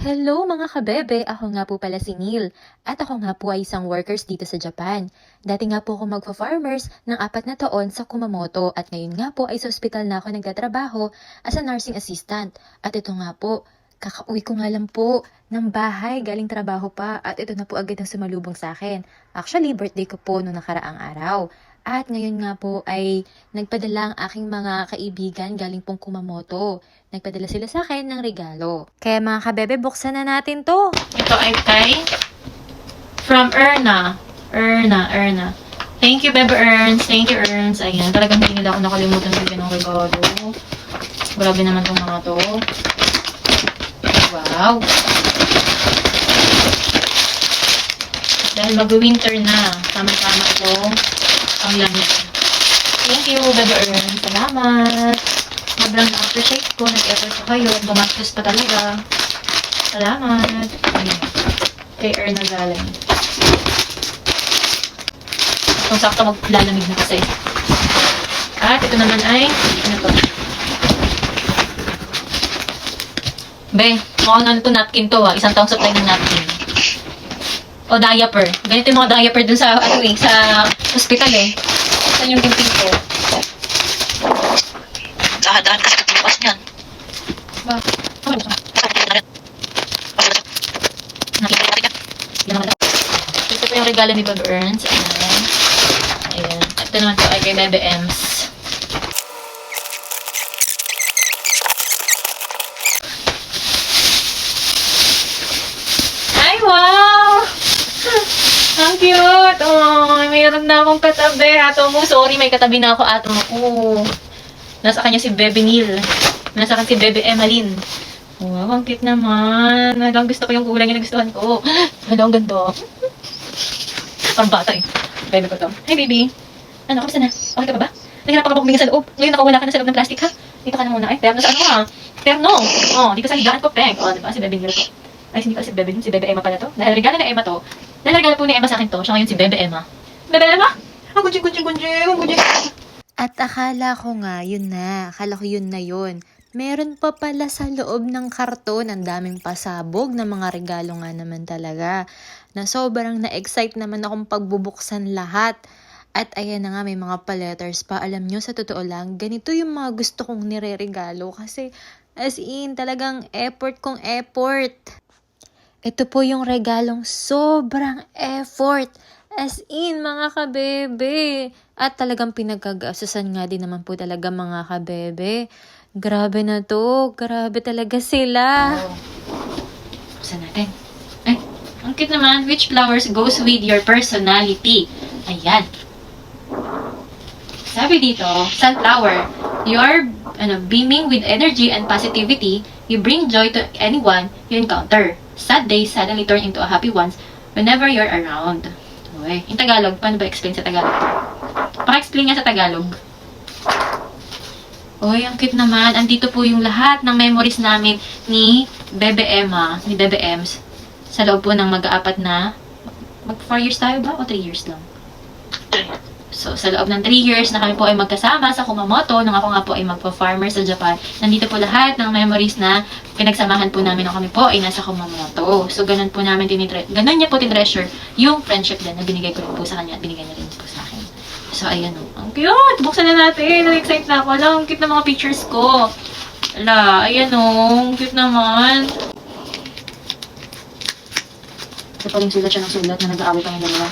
Hello mga kabebe! Ako nga po pala si Neil at ako nga po ay isang workers dito sa Japan. Dati nga po ako magpa-farmers ng 4 na taon sa Kumamoto at ngayon nga po ay sa ospital na ako nagtatrabaho as a nursing assistant. At ito nga po, kakauwi ko nga lang po ng bahay galing trabaho pa at ito na po agad ang sumalubong sa akin. Actually, birthday ko po noong nakaraang araw. At ngayon nga po ay nagpadala ang aking mga kaibigan galing pong Kumamoto. Nagpadala sila sa akin ng regalo. Kaya mga kabebe, buksan na natin to. Ito ay from Erna. Erna. Thank you, Bebe Erns. Thank you, Erns. Ayan, talagang hindi nila ako nakalimutan sa ng regalo. Grabe naman itong mga to. Wow. Dahil mag-winter na, tama-tama ito ang lamig. Thank you, Bebe Erns. Salamat. Sobrang na-appreciate ko. Nag-effort pa kayo. Gumastos pa talaga. Salamat. Ayan. Kay Erna galing. Kung sakto maglalamig na kasi. At ito naman ay, ano to? Be, mukhang ano to, napkin to ah. Isang taong supply ng napkin. O diaper. Ganito yung mga diaper dun sa, sa hospital eh. Saan yung dumping ko? Dahan-dahan kasi pagbukas niyan. Ba? Ano ba? Ito po yung regalo ni Bebe Erns. Ayan. Ayan. Ito naman po ay kay Bebe Ems. Ay, wow! Ang cute! Oh, mayroon na akong katabi. Ato mo, sorry, may katabi na ako. Ato mo. Oh. Nasa kanya si Bebe Neil. Nasa kanya si Bebe Emmeline. Wow, ang cute naman. Hanggang gusto ko yung kulay yung nagustuhan ko. Hello, ang ganda. Parang bata eh. Bebe ko to. Hi, baby. Ano, kamusta na? Okay ka ba ba? Nahirap ka ba huminga sa loob? Ngayon nakawala ka na sa loob ng plastic, ha? Dito ka na muna. Ay, terno sa ano, ha? Terno. Oh, dito sa higaan ko, Peg. Oh, diba? Si Bebe Neil ko. Ay, hindi pala si Bebe Neil. Si Bebe Emma pala to. Dahil regalo na Emma to. Dahil regalo po ni Emma sa akin to. Siya ngayon si Bebe Emma. Bebe Emma? Ang gunjing. At akala ko nga, yun na. Akala ko yun na yun. Meron pa pala sa loob ng karton. Ang daming pasabog na mga regalo nga naman talaga. Na sobrang na-excite naman akong pagbubuksan lahat. At ayan na nga, may mga pa-letters pa. Alam nyo, sa totoo lang, ganito yung mga gusto kong nire-regalo. Kasi as in, talagang effort kong effort. Ito po yung regalong sobrang effort. As in, mga kabebe. At talagang pinagkagastusan nga din naman po talaga mga kabebe. Grabe na to. Grabe talaga sila. Oh. Buksan natin. Ay, ang cute naman. Which flowers goes with your personality? Ayan. Sabi dito, sunflower. You are beaming with energy and positivity. You bring joy to anyone you encounter. Sad days suddenly turn into a happy ones whenever you're around. Okay. In Tagalog, paano ba explain sa Tagalog? Paka-explain nga sa Tagalog. Oy, ang cute naman. Andito po yung lahat ng memories namin ni Bebe Emma, ni Bebe Ems. Sa loob po ng mag-aapat na, mag 4 years tayo ba? O 3 years lang? So, sa loob ng 3 years na kami po ay magkasama sa Kumamoto, nung ako nga po ay magpa-farmer sa Japan, nandito po lahat ng memories na pinagsamahan po namin nung kami po ay nasa Kumamoto. So, ganun po namin ganun niya po tinreasure yung friendship din na binigay ko rin po sa kanya at binigay niya rin po sa akin. So, ayan o. Ang cute! Buksan na natin. Na-excite na ako. Ala, ang cute na mga pictures ko. Ala, ayan o. Ang cute naman. Ito pa rin sulat siya ng sulat na nag-aaway kami dalawa.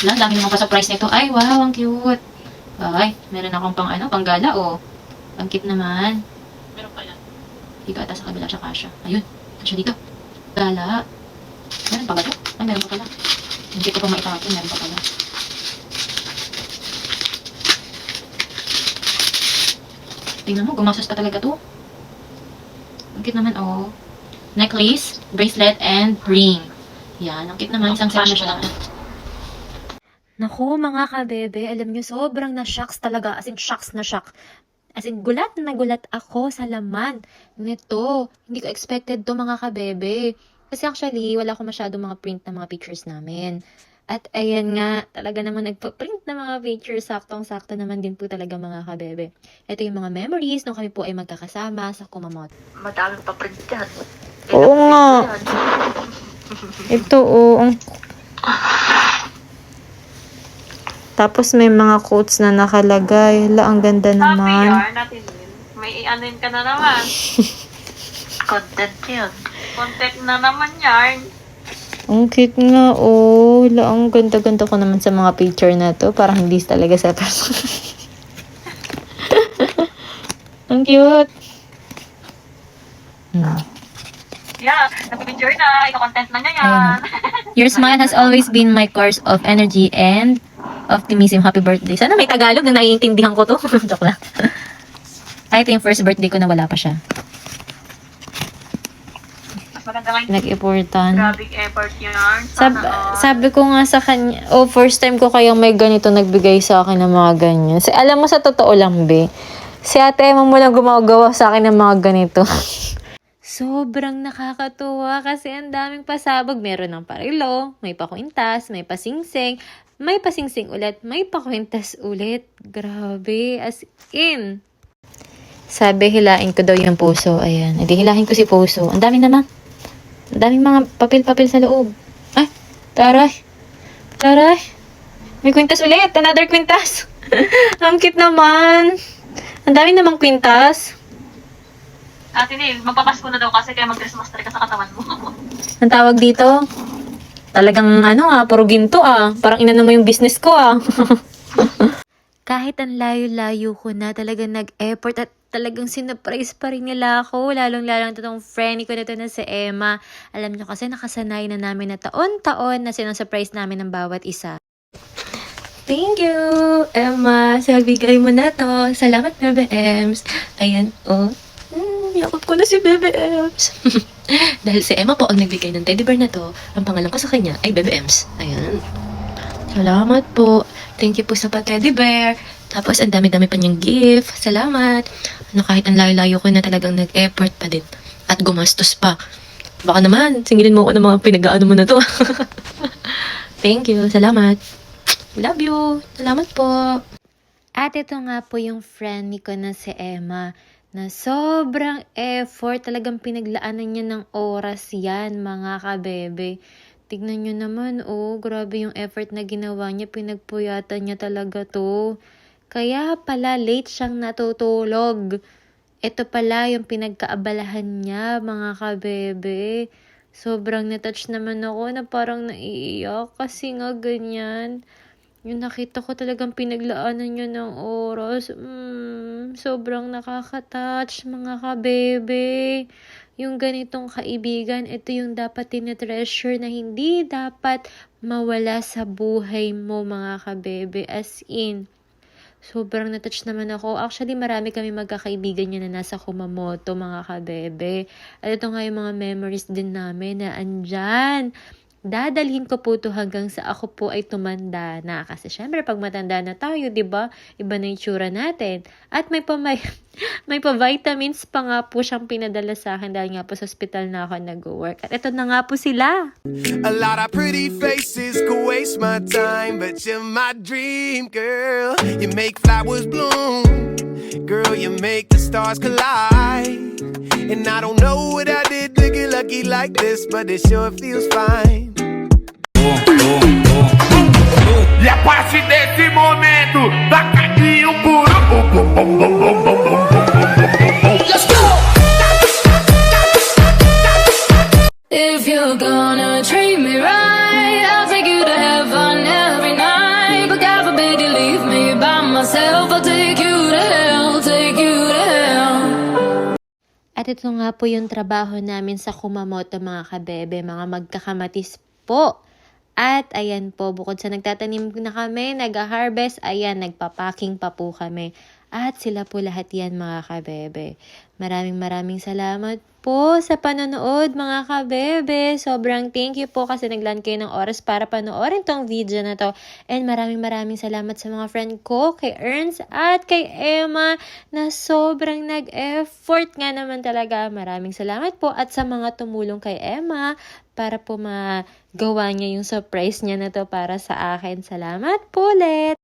Wala, dami naman pa-surprise nito. Ay, wow, ang cute. Ay, meron akong panggala, oh. Ang cute naman. Meron pa yan. Dito ata sa kabila siya kasha. Ayun, kasha dito. Gala. Meron pa ba ito? Ay, meron pa pala. Hindi ko pa maitapin, meron pa pala. Tingnan mo, gumastos pa talaga to. Ang cute naman, oh. Necklace, bracelet, and ring. Yan, ang cute naman. Isang set na siya. Naku mga kabebe, alam nyo, sobrang na-shocks talaga. As in, shocks na shock. As in, gulat na nagulat ako sa laman nito. Hindi ko expected to mga kabebe. Kasi actually, wala ko masyado mga print na mga pictures namin. At ayan nga, talaga naman nagpa-print ng mga pictures, saktong-sakto naman din po talaga mga kabebe. Ito yung mga memories nung kami po ay magkakasama sa Kumamoto. Madaming pa-print yan. Oo nga. Yan. Ito Tapos may mga quotes na nakalagay. Hala, ang ganda naman. natin may i-anin ka na naman. Content yan. Contact na naman yarn. Ang cute nga, Hala, ang ganda-ganda ko naman sa mga picture na to. Parang hindi talaga sa person. Ang cute. Yeah, nag-picture na. Iko-content na niya yan. Your smile has always been my course of energy and optimism. Happy birthday. Sana may Tagalog na naiintindihan ko to. Joke lang. Ay, ito yung first birthday ko na wala pa siya. Mas maganda nga yung Nag-importante. grabing effort yarn. Sana Sabi ko nga sa kanya, first time ko kayang may ganito nagbigay sa akin ng mga ganyan. Alam mo, sa totoo lang, be, si ate Emma mo lang gumagawa sa akin ng mga ganito. Sobrang nakakatuwa kasi ang daming pasabog. Meron ng parilo, may pakwintas, may pasingsing, may pasingsing ulit, may pakwintas ulit. Grabe, as in. Sabi, hilain ko daw yung puso. Ayan, edi hilahin ko si puso. Ang dami naman. Ang daming mga papel-papel sa loob. Ay, taray. Taray. May kwintas ulit. Another kwintas. Ang cute naman. Ang dami namang kwintas. Ate Neil, magpapasko na daw kasi kaya mag-Christmas tree ka sa katawan mo. Ang tawag dito, talagang puro ginto Parang inano mo yung business ko Kahit ang layo-layo ko na, talagang nag-effort at talagang sinurprise pa rin nila ako. Lalong-lalong itong friend ko na ito na si Emma. Alam niyo kasi nakasanay na namin na taon-taon na sinusurprise namin ng bawat isa. Thank you, Emma. Sa bigay mo na to. Salamat, Bebe Ems. Ayan, yakap ko na si Bebe Ems. Dahil si Emma po ang nagbigay ng teddy bear na to, ang pangalan ko sa kanya ay Bebe Ems. Ayan. Salamat po. Thank you po sa pa-teddy bear. Tapos, ang dami-dami pa niyang gift. Salamat. Kahit ang layo-layo ko na talagang nag-effort pa din. At gumastos pa. Baka naman, singilin mo ko ng mga pinag-aano mo na to. Thank you. Salamat. Love you. Salamat po. At ito nga po yung friend ko na si Emma na sobrang effort, talagang pinaglaanan niya ng oras yan, mga kabebe. Tignan nyo naman, grabe yung effort na ginawa niya, pinagpuyatan niya talaga to. Kaya pala late siyang natutulog. Ito pala yung pinagkaabalahan niya, mga kabebe. Sobrang natouch naman ako na parang naiiyak kasi nga ganyan. Yung nakita ko talagang pinaglaanan niya ng oras. Sobrang nakaka-touch, mga kabebe. Yung ganitong kaibigan, ito yung dapat tinetreasure na hindi dapat mawala sa buhay mo, mga kabebe. As in, sobrang natouch naman ako. Actually, marami kami magkakaibigan niya na nasa Kumamoto, mga kabebe. At ito nga yung mga memories din namin na andyan. Dadalhin ko po to hanggang sa ako po ay tumanda na. Kasi syempre, pag matanda na tayo, diba? Iba na yung tsura natin. At may pa-vitamins pa nga po siyang pinadala sa akin dahil nga po sa hospital na ako nag-work. At ito na nga po sila. A lot of pretty faces could waste my time, but you're my dream, girl. You make flowers bloom, girl, you make the stars collide. And I don't know what I did to get lucky like this, but it sure feels fine. E a partir desse momento, taca-dinho puro. Let's go! If you're gonna treat me right, I'll take you to heaven every night. But God forbid you leave me by myself, I'll take you to hell, take you to hell. At ito nga po yung trabaho namin sa Kumamoto, mga kabebe, mga magkakamatis po. At ayan po, bukod sa nagtatanim na kami, nag-harvest, ayan, nagpapacking pa po kami. At sila po lahat yan, mga kabebe. Maraming salamat po sa panonood, mga kabebe. Sobrang thank you po kasi naglaan kayo ng oras para panoorin tong video na to. And maraming salamat sa mga friend ko, kay Ernst at kay Emma, na sobrang nag-effort nga naman talaga. Maraming salamat po at sa mga tumulong kay Emma para po gawa niya yung surprise niya na to para sa akin. Salamat po ulit!